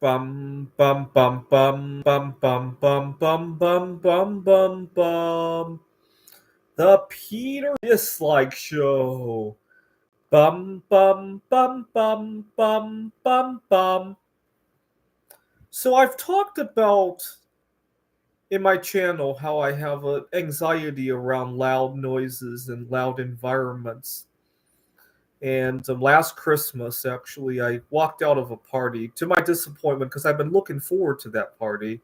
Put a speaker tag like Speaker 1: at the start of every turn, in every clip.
Speaker 1: Bum bum bum bum bum bum bum bum bum bum bum bum. The Peter Dislike Show. Bum bum bum bum bum bum bum. So I've talked about in my channel how I have anxiety around loud noises and loud environments. And last Christmas, actually, I walked out of a party to my disappointment because I've been looking forward to that party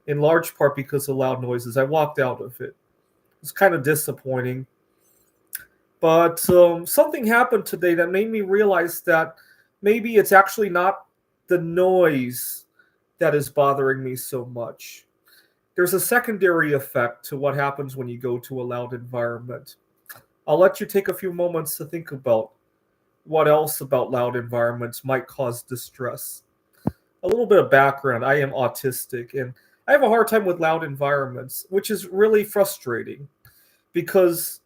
Speaker 1: in large part because of loud noises. I walked out of it. It's kind of disappointing. But something happened today that made me realize that maybe it's actually not the noise that is bothering me so much. There's a secondary effect to what happens when you go to a loud environment. I'll let you take a few moments to think about what else about loud environments might cause distress. A little bit of background: I am autistic and I have a hard time with loud environments, which is really frustrating because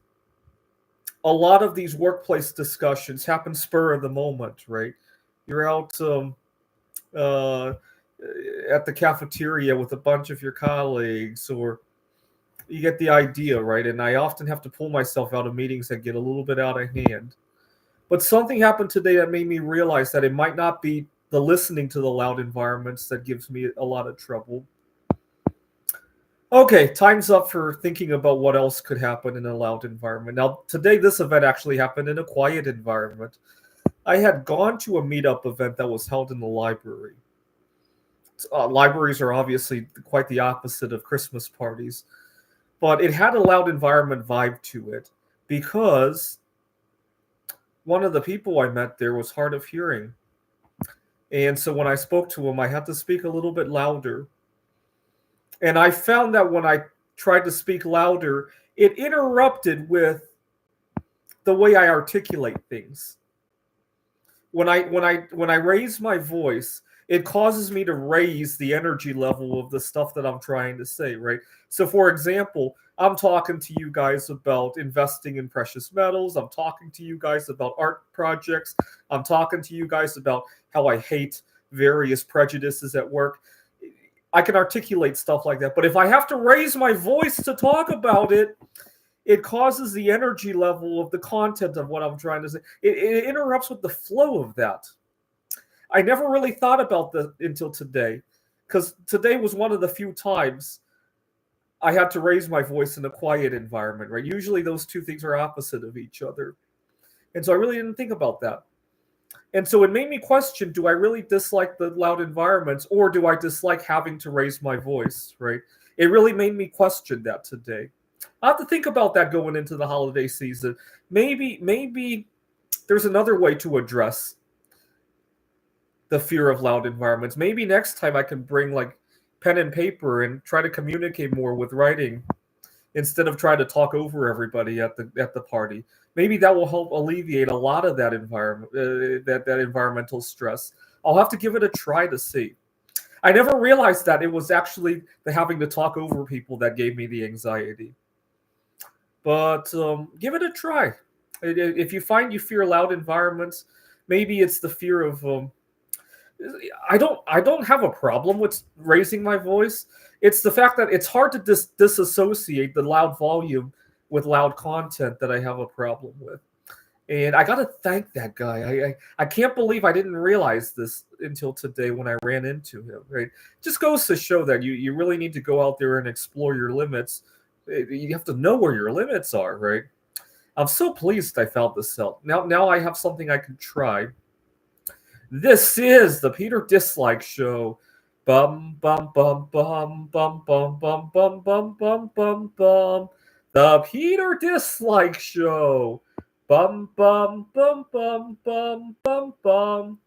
Speaker 1: a lot of these workplace discussions happen spur of the moment, right? You're out uh, at the cafeteria with a bunch of your colleagues, or you get the idea, right? And I often have to pull myself out of meetings that get a little bit out of hand. But something happened today that made me realize that it might not be the listening to the loud environments that gives me a lot of trouble. Okay, time's up for thinking about what else could happen in a loud environment. Now, today, this event actually happened in a quiet environment. I had gone to a meetup event that was held in the library. Libraries are obviously quite the opposite of Christmas parties, but it had a loud environment vibe to it because one of the people I met there was hard of hearing. And so when I spoke to him, I had to speak a little bit louder. And I found that when I tried to speak louder, it interrupted with the way I articulate things. When I raise my voice, it causes me to raise the energy level of the stuff that I'm trying to say, right? So for example, I'm talking to you guys about investing in precious metals. I'm talking to you guys about art projects. I'm talking to you guys about how I hate various prejudices at work. I can articulate stuff like that. But if I have to raise my voice to talk about it, it causes the energy level of the content of what I'm trying to say. It interrupts with the flow of that. I never really thought about that until today, because today was one of the few times I had to raise my voice in a quiet environment, right? Usually those two things are opposite of each other. And so I really didn't think about that. And so it made me question, do I really dislike the loud environments, or do I dislike having to raise my voice, right? It really made me question that today. I have to think about that going into the holiday season. Maybe there's another way to address the fear of loud environments. Maybe next time I can bring like pen and paper and try to communicate more with writing instead of trying to talk over everybody at the party. Maybe that will help alleviate a lot of that environment that environmental stress. I'll have to give it a try to see. I never realized that it was actually the having to talk over people that gave me the anxiety. But give it a try. If you find you fear loud environments, maybe it's the fear of I don't have a problem with raising my voice. It's the fact that it's hard to disassociate the loud volume with loud content that I have a problem with. And I got to thank that guy. I can't believe I didn't realize this until today when I ran into him. Right, just goes to show that you really need to go out there and explore your limits. You have to know where your limits are. Right. I'm so pleased I found this out. Now I have something I can try. This is the Peter Dislike Show. Bum bum bum bum bum bum bum bum bum bum bum bum. The Peter Dislike Show. Bum bum bum bum bum bum bum.